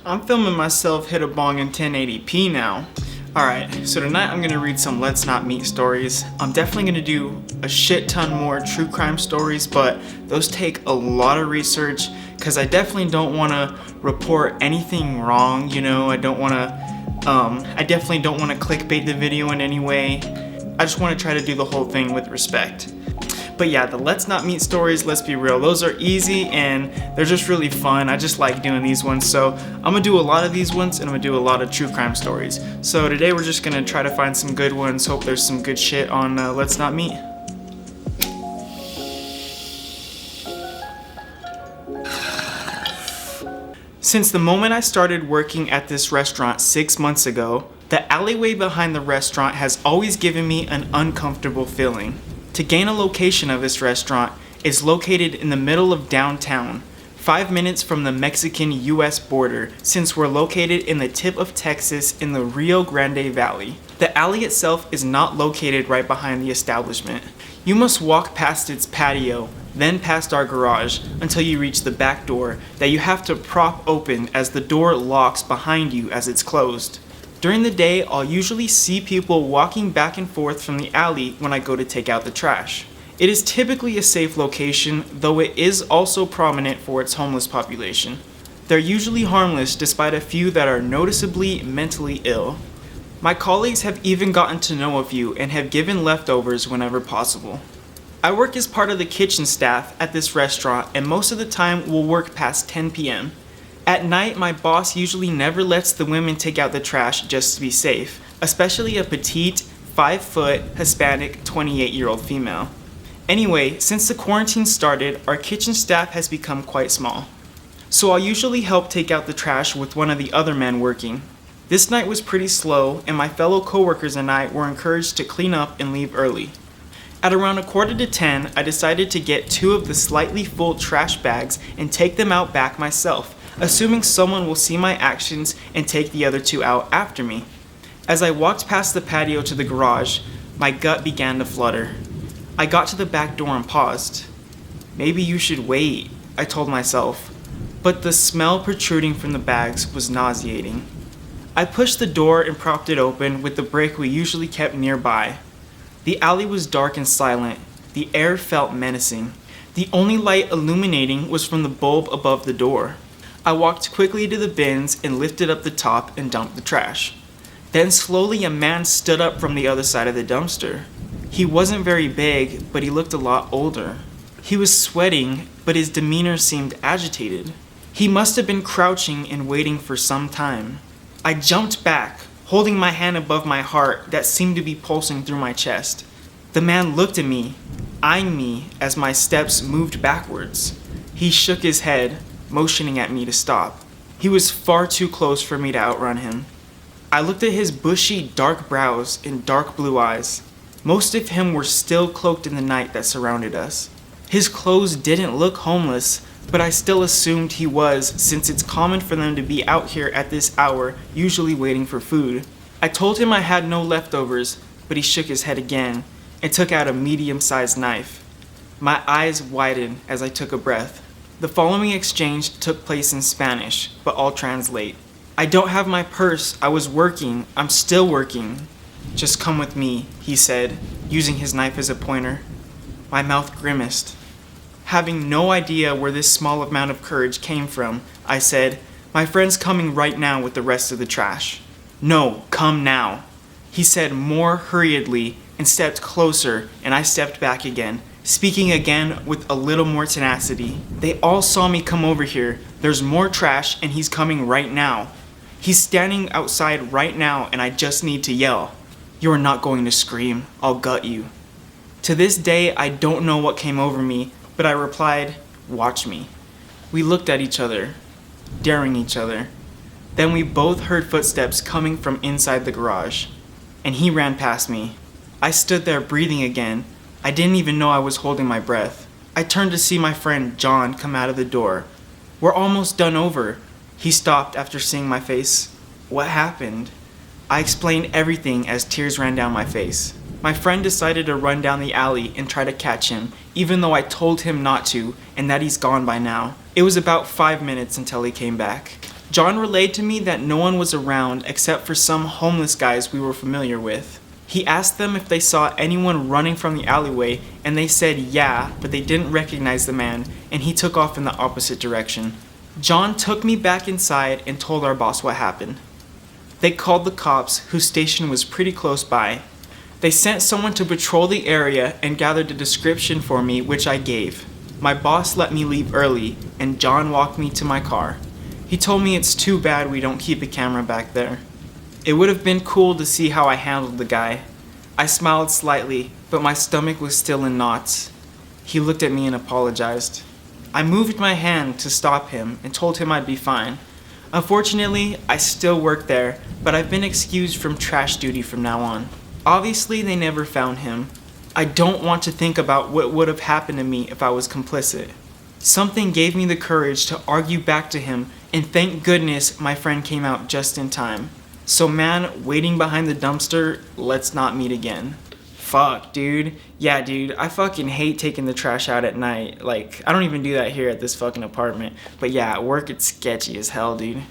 I'm filming myself hit a bong in 1080p now. Alright, so tonight I'm gonna read some Let's Not Meet stories. I'm definitely gonna do a shit ton more true crime stories, but those take a lot of research because I definitely don't wanna report anything wrong, you know, I definitely don't wanna clickbait the video in any way. I just wanna try to do the whole thing with respect. But yeah, the Let's Not Meet stories, let's be real, those are easy and they're just really fun. I just like doing these ones, so I'm gonna do a lot of these ones and I'm gonna do a lot of true crime stories. So today we're just gonna try to find some good ones, hope there's some good shit on Let's Not Meet. Since the moment I started working at this restaurant 6 months ago, the alleyway behind the restaurant has always given me an uncomfortable feeling. To gain a location of this restaurant, it's located in the middle of downtown, 5 minutes from the Mexican-US border, since we're located in the tip of Texas in the Rio Grande Valley. The alley itself is not located right behind the establishment. You must walk past its patio, then past our garage, until you reach the back door that you have to prop open as the door locks behind you as it's closed. During the day, I'll usually see people walking back and forth from the alley when I go to take out the trash. It is typically a safe location, though it is also prominent for its homeless population. They're usually harmless despite a few that are noticeably mentally ill. My colleagues have even gotten to know a few and have given leftovers whenever possible. I work as part of the kitchen staff at this restaurant and most of the time will work past 10 p.m. At night, my boss usually never lets the women take out the trash just to be safe, especially a petite, 5-foot, Hispanic, 28-year-old female. Anyway, since the quarantine started, our kitchen staff has become quite small. So I'll usually help take out the trash with one of the other men working. This night was pretty slow, and my fellow coworkers and I were encouraged to clean up and leave early. At around 9:45, I decided to get 2 of the slightly full trash bags and take them out back myself, assuming someone will see my actions and take the other 2 out after me. As I walked past the patio to the garage, my gut began to flutter. I got to the back door and paused. Maybe you should wait, I told myself, but the smell protruding from the bags was nauseating. I pushed the door and propped it open with the brick we usually kept nearby. The alley was dark and silent. The air felt menacing. The only light illuminating was from the bulb above the door. I walked quickly to the bins and lifted up the top and dumped the trash. Then slowly a man stood up from the other side of the dumpster. He wasn't very big, but he looked a lot older. He was sweating, but his demeanor seemed agitated. He must have been crouching and waiting for some time. I jumped back, holding my hand above my heart that seemed to be pulsing through my chest. The man looked at me, eyeing me as my steps moved backwards. He shook his head, motioning at me to stop. He was far too close for me to outrun him. I looked at his bushy, dark brows and dark blue eyes. Most of him were still cloaked in the night that surrounded us. His clothes didn't look homeless, but I still assumed he was, since it's common for them to be out here at this hour, usually waiting for food. I told him I had no leftovers, but he shook his head again and took out a medium-sized knife. My eyes widened as I took a breath. The following exchange took place in Spanish, but I'll translate. I don't have my purse. I was working. I'm still working. Just come with me, he said, using his knife as a pointer. My mouth grimaced. Having no idea where this small amount of courage came from, I said, my friend's coming right now with the rest of the trash. No, come now. He said more hurriedly and stepped closer, and I stepped back again, speaking again with a little more tenacity. They all saw me come over here. There's more trash and he's coming right now. He's standing outside right now and I just need to yell. You are not going to scream. I'll gut you. To this day, I don't know what came over me, but I replied, watch me. We looked at each other, daring each other. Then we both heard footsteps coming from inside the garage, and he ran past me. I stood there breathing again. I didn't even know I was holding my breath. I turned to see my friend John come out of the door. We're almost done over. He stopped after seeing my face. What happened? I explained everything as tears ran down my face. My friend decided to run down the alley and try to catch him, even though I told him not to and that he's gone by now. It was about 5 minutes until he came back. John relayed to me that no one was around except for some homeless guys we were familiar with. He asked them if they saw anyone running from the alleyway, and they said yeah, but they didn't recognize the man, and he took off in the opposite direction. John took me back inside and told our boss what happened. They called the cops, whose station was pretty close by. They sent someone to patrol the area and gathered a description for me, which I gave. My boss let me leave early, and John walked me to my car. He told me it's too bad we don't keep a camera back there. It would have been cool to see how I handled the guy. I smiled slightly, but my stomach was still in knots. He looked at me and apologized. I moved my hand to stop him and told him I'd be fine. Unfortunately, I still work there, but I've been excused from trash duty from now on. Obviously, they never found him. I don't want to think about what would have happened to me if I was complicit. Something gave me the courage to argue back to him, and thank goodness my friend came out just in time. So man, waiting behind the dumpster, let's not meet again. Fuck, dude. Yeah, dude, I fucking hate taking the trash out at night. Like, I don't even do that here at this fucking apartment. But yeah, at work it's sketchy as hell, dude.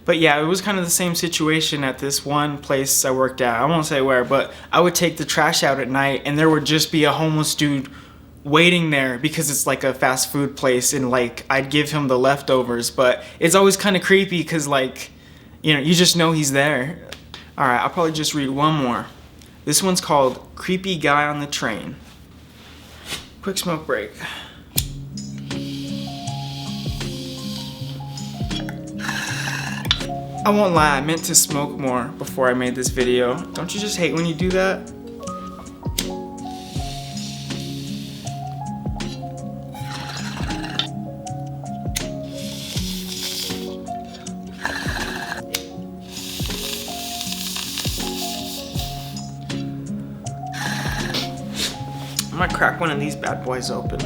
But yeah, it was kind of the same situation at this one place I worked at. I won't say where, but I would take the trash out at night and there would just be a homeless dude waiting there because it's like a fast food place, and like I'd give him the leftovers, but it's always kind of creepy because like, you know, you just know he's there. Alright, I'll probably just read one more. This one's called Creepy Guy on the Train. Quick smoke break. I won't lie, I meant to smoke more before I made this video. Don't you just hate when you do that? I might crack one of these bad boys open.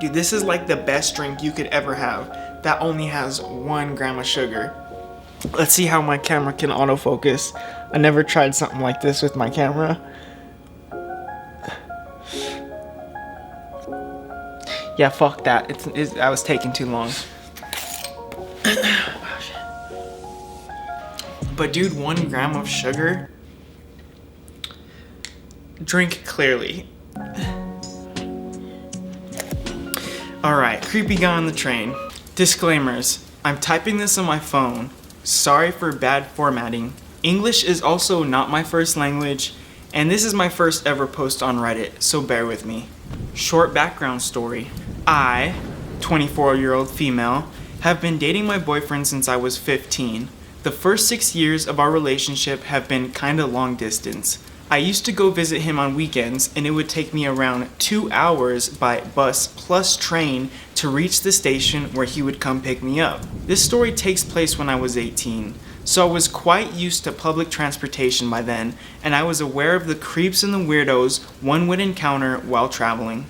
Dude, this is like the best drink you could ever have. That only has 1 gram of sugar. Let's see how my camera can autofocus. I never tried something like this with my camera. Yeah, fuck that. That was taking too long. But dude, 1 gram of sugar? Drink clearly. Alright, creepy guy on the train. Disclaimers. I'm typing this on my phone. Sorry for bad formatting. English is also not my first language, and this is my first ever post on Reddit, so bear with me. Short background story. I, 24-year-old female, have been dating my boyfriend since I was 15. The first 6 years of our relationship have been kinda long distance. I used to go visit him on weekends, and it would take me around 2 hours by bus plus train to reach the station where he would come pick me up. This story takes place when I was 18, so I was quite used to public transportation by then, and I was aware of the creeps and the weirdos one would encounter while traveling.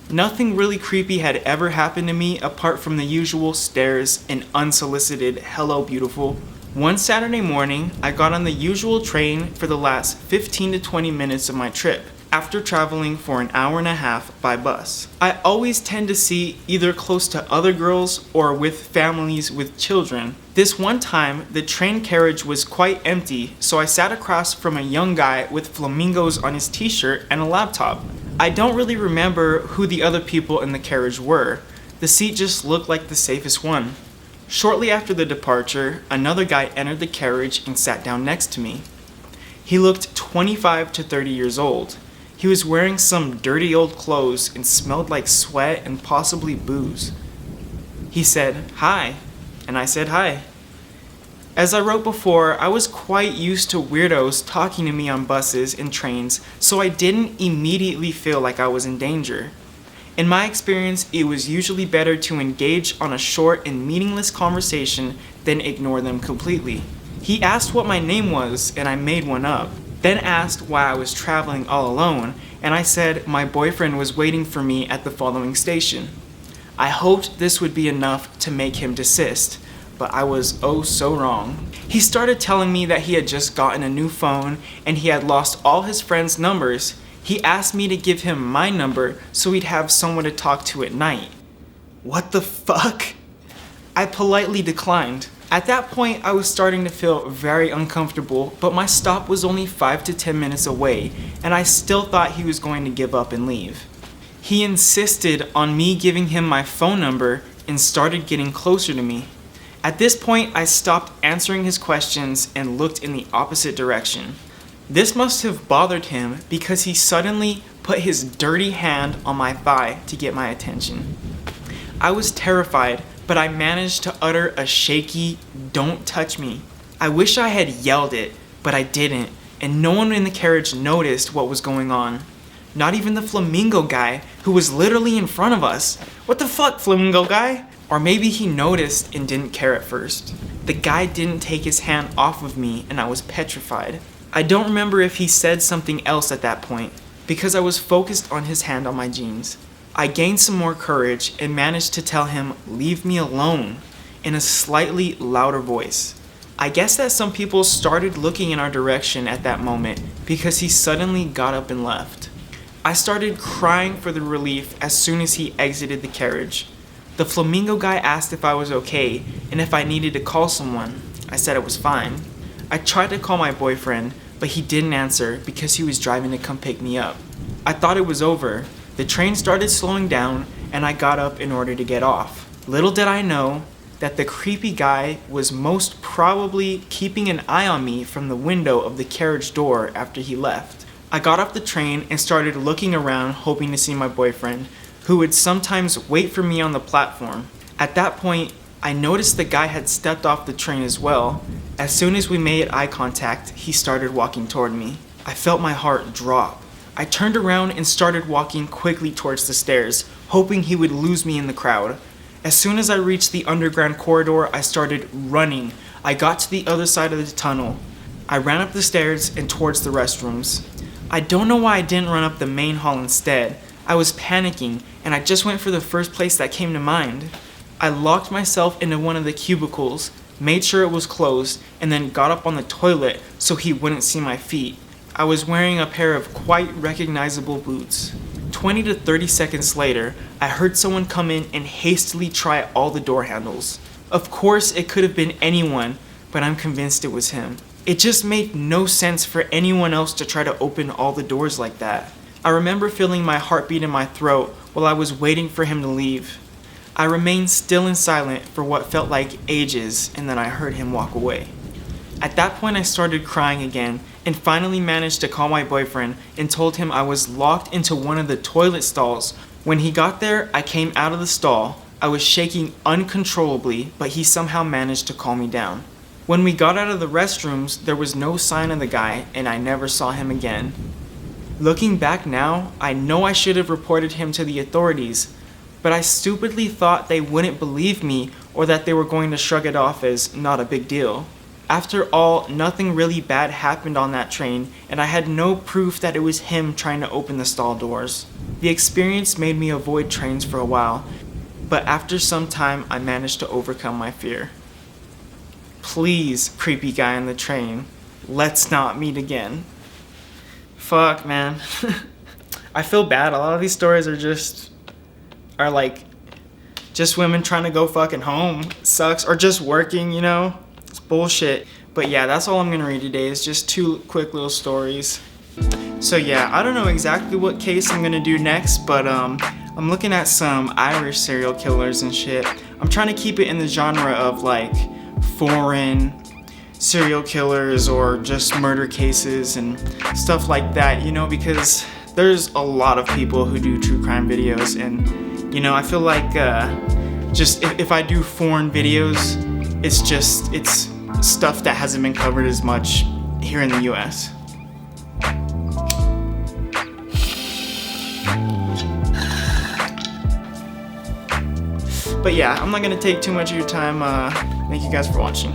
Nothing really creepy had ever happened to me apart from the usual stares and unsolicited "hello beautiful." One Saturday morning, I got on the usual train for the last 15 to 20 minutes of my trip, after traveling for an hour and a half by bus. I always tend to see either close to other girls or with families with children. This one time, the train carriage was quite empty, so I sat across from a young guy with flamingos on his t-shirt and a laptop. I don't really remember who the other people in the carriage were. The seat just looked like the safest one. Shortly after the departure, another guy entered the carriage and sat down next to me. He looked 25 to 30 years old. He was wearing some dirty old clothes and smelled like sweat and possibly booze. He said, "Hi," and I said hi. As I wrote before, I was quite used to weirdos talking to me on buses and trains, so I didn't immediately feel like I was in danger. In my experience, it was usually better to engage on a short and meaningless conversation than ignore them completely. He asked what my name was, and I made one up, then asked why I was traveling all alone, and I said my boyfriend was waiting for me at the following station. I hoped this would be enough to make him desist, but I was oh so wrong. He started telling me that he had just gotten a new phone and he had lost all his friends' numbers. He asked me to give him my number so he'd have someone to talk to at night. What the fuck? I politely declined. At that point, I was starting to feel very uncomfortable, but my stop was only 5 to 10 minutes away, and I still thought he was going to give up and leave. He insisted on me giving him my phone number and started getting closer to me. At this point, I stopped answering his questions and looked in the opposite direction. This must have bothered him because he suddenly put his dirty hand on my thigh to get my attention. I was terrified, but I managed to utter a shaky, "Don't touch me." I wish I had yelled it, but I didn't, and no one in the carriage noticed what was going on. Not even the flamingo guy, who was literally in front of us. What the fuck, flamingo guy? Or maybe he noticed and didn't care at first. The guy didn't take his hand off of me, and I was petrified. I don't remember if he said something else at that point, because I was focused on his hand on my jeans. I gained some more courage and managed to tell him, "Leave me alone," in a slightly louder voice. I guess that some people started looking in our direction at that moment because he suddenly got up and left. I started crying for the relief as soon as he exited the carriage. The flamingo guy asked if I was okay and if I needed to call someone. I said it was fine. I tried to call my boyfriend, but he didn't answer because he was driving to come pick me up. I thought it was over. The train started slowing down and I got up in order to get off. Little did I know that the creepy guy was most probably keeping an eye on me from the window of the carriage door after he left. I got off the train and started looking around hoping to see my boyfriend, who would sometimes wait for me on the platform. At that point, I noticed the guy had stepped off the train as well. As soon as we made eye contact, he started walking toward me. I felt my heart drop. I turned around and started walking quickly towards the stairs, hoping he would lose me in the crowd. As soon as I reached the underground corridor, I started running. I got to the other side of the tunnel. I ran up the stairs and towards the restrooms. I don't know why I didn't run up the main hall instead. I was panicking, and I just went for the first place that came to mind. I locked myself into one of the cubicles, made sure it was closed, and then got up on the toilet so he wouldn't see my feet. I was wearing a pair of quite recognizable boots. 20 to 30 seconds later, I heard someone come in and hastily try all the door handles. Of course, it could have been anyone, but I'm convinced it was him. It just made no sense for anyone else to try to open all the doors like that. I remember feeling my heartbeat in my throat while I was waiting for him to leave. I remained still and silent for what felt like ages, and then I heard him walk away. At that point, I started crying again and finally managed to call my boyfriend and told him I was locked into one of the toilet stalls. When he got there, I came out of the stall. I was shaking uncontrollably, but he somehow managed to calm me down. When we got out of the restrooms, there was no sign of the guy, and I never saw him again. Looking back now, I know I should have reported him to the authorities, but I stupidly thought they wouldn't believe me or that they were going to shrug it off as not a big deal. After all, nothing really bad happened on that train, and I had no proof that it was him trying to open the stall doors. The experience made me avoid trains for a while, but after some time I managed to overcome my fear. Please, creepy guy on the train, let's not meet again. Fuck, man. I feel bad. A lot of these stories are like just women trying to go fucking home. It sucks. Or just working, you know? It's bullshit. But yeah, that's all I'm gonna read today is just 2 quick little stories. So yeah, I don't know exactly what case I'm gonna do next, but I'm looking at some Irish serial killers and shit. I'm trying to keep it in the genre of like foreign serial killers or just murder cases and stuff like that, you know, because there's a lot of people who do true crime videos, and you know, I feel like just if I do foreign videos, it's stuff that hasn't been covered as much here in the US. But yeah, I'm not gonna take too much of your time. Thank you guys for watching.